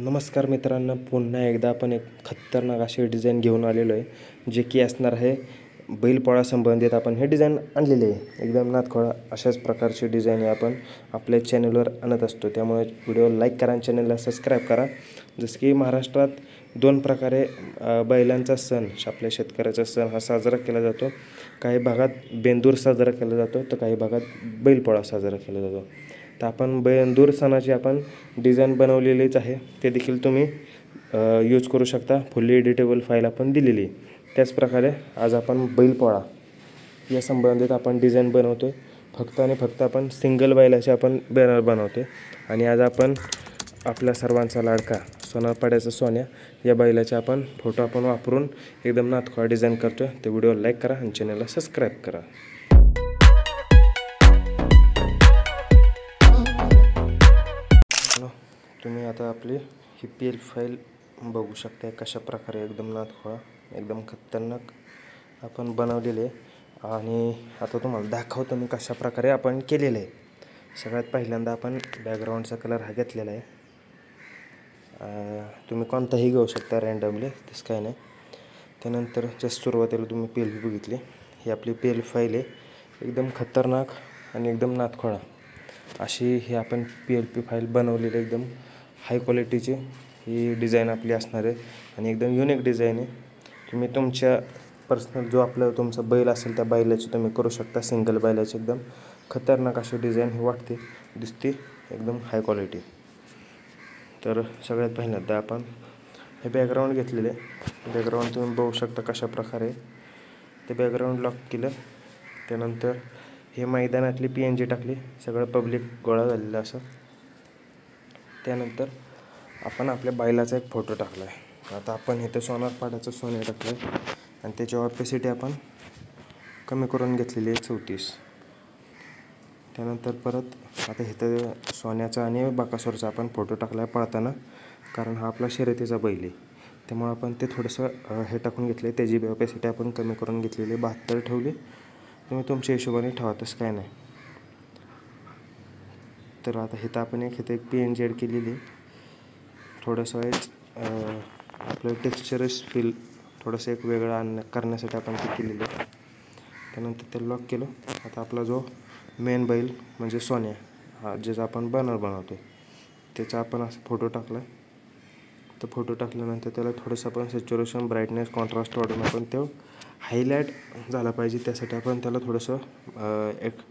नमस्कार मित्रांनो, पुन्हा एकदा आपण एक खतरनाक अशी डिझाईन घेऊन आलेलो आहे, जे की असणार आहे बैलपोळा संबंधित. आपण हे डिझाईन आणलेली आहे एकदम नादखोळा. अशाच प्रकारची डिझाईन आपण आपल्या चॅनलवर आणत असतो, त्यामुळे व्हिडिओ लाईक करा आणि चॅनलला सबस्क्राईब करा. जसं की महाराष्ट्रात दोन प्रकारे बैलांचा सण, आपल्या शेतकऱ्याचा सण हा साजरा केला जातो. काही भागात बेंदूर साजरा केला जातो, तर काही भागात बैलपोळा साजरा केला जातो. तर आपण बेंदूर सणाची आपण डिझाईन बनवलेलीच आहे, ते देखील तुम्ही यूज करू शकता. फुल्ली एडिटेबल फाईल आपण दिलेली. त्याचप्रकारे आज आपण बैलपोळा या संबंधित आपण डिझाईन बनवतो आहे. फक्त आणि फक्त आपण सिंगल बैलाचे आपण बॅनर बनवतो आहे. आणि आज आपण आपल्या सर्वांचा लाडका सोनारपाड्याचा सोन्या या बैलाचे आपण फोटो आपण वापरून एकदम नादखोळा डिझाईन करतो आहे. ते व्हिडिओ लाईक करा आणि चॅनलला सबस्क्राईब करा. तुम्ही आता आपली ही पी.एल फाईल बघू शकता, कशा प्रकारे एकदम नादखोळा एकदम खतरनाक आपण बनवलेले आहे. आणि आता तुम्हाला दाखवतो मी कशा प्रकारे आपण केलेलं आहे. सगळ्यात पहिल्यांदा आपण बॅकग्राऊंडचा कलर हा घेतलेला आहे. तुम्ही कोणताही घेऊ शकता रँडमली, तसं काय नाही. त्यानंतर जस्ट सुरुवातीला तुम्ही पी.एल बघितली, ही आपली पी.एल फाईल आहे. एकदम खतरनाक आणि एकदम नादखोळा अशी ही आपण पी.एल फाईल बनवलेली, एकदम हाय क्वालिटीची ही डिझाईन आपली असणार आहे. आणि एकदम युनिक डिझाईन आहे. तुम्ही तुमच्या पर्सनल जो आपला तुमचा बैल असेल त्या बैलाची तुम्ही करू शकता. सिंगल बैलाची एकदम खतरनाक अशी डिझाईन ही वाटते, दिसते एकदम हाय क्वालिटी. तर सगळ्यात पहिल्यांदा आपण हे बॅकग्राऊंड घेतलेले. बॅकग्राऊंड तुम्ही बघू शकता कशा प्रकारे ते बॅकग्राऊंड लॉक केलं. त्यानंतर हे मैदानातली PNG टाकली, सगळं पब्लिक गोळा झालेलं असं. त्यानंतर आपण आपल्या बैलाचा एक फोटो टाकला आहे. आता आपण इथं सोनारपाड्याचं सोन्या टाकलं आहे आणि त्याची ऑपेसिटी आपण कमी करून घेतलेली आहे 34. त्यानंतर परत आता इथं सोन्याचा आणि बकासूरचा आपण फोटो टाकला आहे पळताना, कारण हा आपला शर्यतीचा बैल आहे. त्यामुळे आपण ते थोडंसं हे टाकून घेतलं आहे. त्याची ऑपेसिटी आपण कमी करून घेतलेली 72 ठेवली. तुम्ही तुमच्या हिशोबाने ठेवा, तसं काय नाही. तर आता इथं आपण एक PNG ॲड केलेली आहे. थोडंसं आपलं टेक्स्चरच फील थोडंसं एक वेगळं करण्यासाठी आपण ते केलेलं आहे. त्यानंतर ते लॉक केलं. आता आपला जो मेन बैल म्हणजे सोन्या, हा ज्याचा आपण बॅनर बनवतो आहे, त्याचा आपण असं फोटो टाकला. तर फोटो टाकल्यानंतर त्याला थोडंसं आपण सॅच्युरेशन, ब्राईटनेस, कॉन्ट्रास्ट वाढून आपण तो हायलाईट झाला पाहिजे, त्यासाठी आपण त्याला थोडंसं एक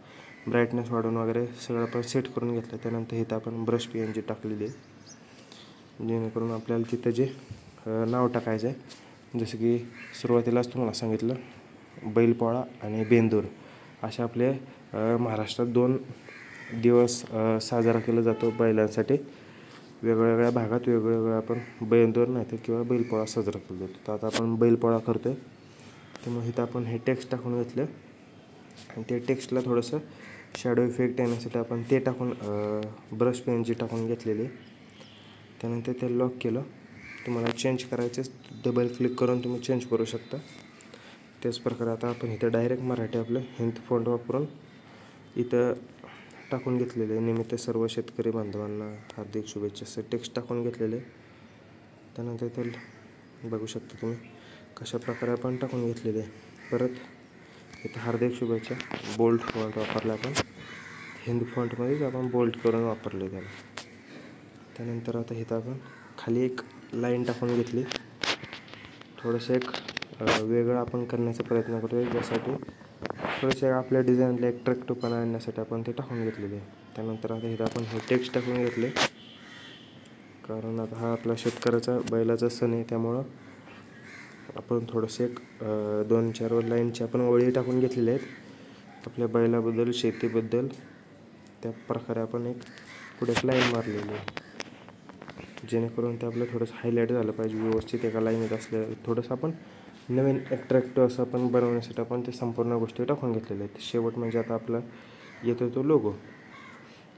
ब्राईटनेस वाढून वगैरे सगळं आपण सेट करून घेतलं. त्यानंतर इथं आपण ब्रश PNG टाकलेली आहे, जेणेकरून आपल्याला तिथं जे नाव टाकायचं आहे, जसं की सुरुवातीलाच तुम्हाला सांगितलं बैलपोळा आणि बेंदूर अशा आपले महाराष्ट्रात 2 दिवस साजरा केला जातो बैलांसाठी. वेगवेगळ्या भागात वेगवेगळ्या आपण बेंदूर नाही तर किंवा बैलपोळा साजरा केला जातो. तर आता आपण बैलपोळा करतो आहे, त्यामुळे इथं आपण हे टेक्स्ट टाकून घेतलं आणि ते टेक्स्टला थोडंसं शॅडो इफेक्ट येण्यासाठी आपण ते टाकून ब्रश PNG टाकून घेतलेली. त्यानंतर ते लॉक केलं. तुम्हाला चेंज करायचं डबल क्लिक करून तुम्ही चेंज करू शकता. त्याच प्रकारे आता आपण इथं डायरेक्ट मराठी आपलं हिंदी फॉन्ट वापरून इथं टाकून घेतलेले. निमित्त सर्व शेतकरी बांधवांना हार्दिक शुभेच्छा असं टेक्स्ट टाकून घेतलेले. त्यानंतर ते बघू शकता तुम्ही कशा प्रकारे आपण टाकून घेतलेले. परत इथं हार्दिक शुभेच्छा बोल्ड फॉन्ट वापरला, आपण हिंदी फॉन्टमध्येच आपण बोल्ड करून वापरले त्याला. त्यानंतर आता इथं आपण खाली एक लाईन टाकून घेतली. थोडंसं एक वेगळं आपण करण्याचा प्रयत्न करतो आहे, ज्यासाठी थोडंसं आपल्या डिझाईनला एक अट्रॅक्टिव्हपणा आणण्यासाठी आपण ते टाकून घेतलेले आहे. त्यानंतर आता इथं आपण हे टेक्स्ट टाकून घेतले, कारण आता हा आपला शेतकऱ्याचा बैलाचा सण आहे. त्यामुळं आपण थोडंसं एक 2-4 लाईनची आपण ओळी टाकून घेतलेल्या आहेत आपल्या बैलाबद्दल, शेतीबद्दल. त्या प्रकारे आपण एक पुढे एक लाईन मारलेली आहे, जेणेकरून ते आपलं थोडंसं हायलाईट झालं पाहिजे व्यवस्थित एका लाईनीत असलं. थोडंसं आपण नवीन ॲट्रॅक्टिव्ह असं आपण बनवण्यासाठी आपण ते संपूर्ण गोष्टी टाकून घेतलेल्या आहेत. शेवट म्हणजे आता आपला येतो तो लोगो.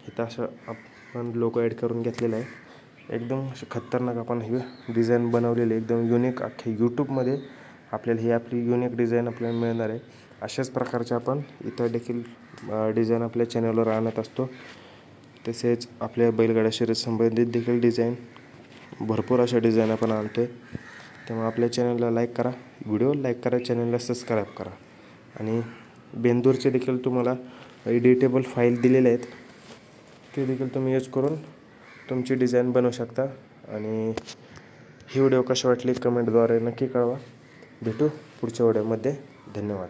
इथं असं आपण लोगो ॲड करून घेतलेला आहे. एकदम असं खतरनाक आपण ही डिझाईन बनवलेली, एकदम युनिक. अख्ख्या यूट्यूबमध्ये आपल्याला ही आपली युनिक डिझाईन आपल्याला मिळणार आहे. अशाच प्रकारचे आपण इथं देखील डिझाईन आपल्या चॅनलवर आणत असतो. तसेच आपल्या बैलगाडा शर्यत संबंधित देखील डिझाईन भरपूर अशा डिझाईन आपण आणतो आहे. त्यामुळे आपल्या चॅनलला लाईक करा, व्हिडिओ लाईक करा, चॅनलला सबस्क्राईब करा. आणि बेंदूरचे देखील तुम्हाला एडिटेबल फाईल दिलेले आहेत, ते देखील तुम्ही यूज करून तुमची डिझाईन बनवू शकता. आणि ही व्हिडिओ कशी वाटली कमेंटद्वारे नक्की कळवा. भेटू पुढच्या व्हिडिओमध्ये. धन्यवाद.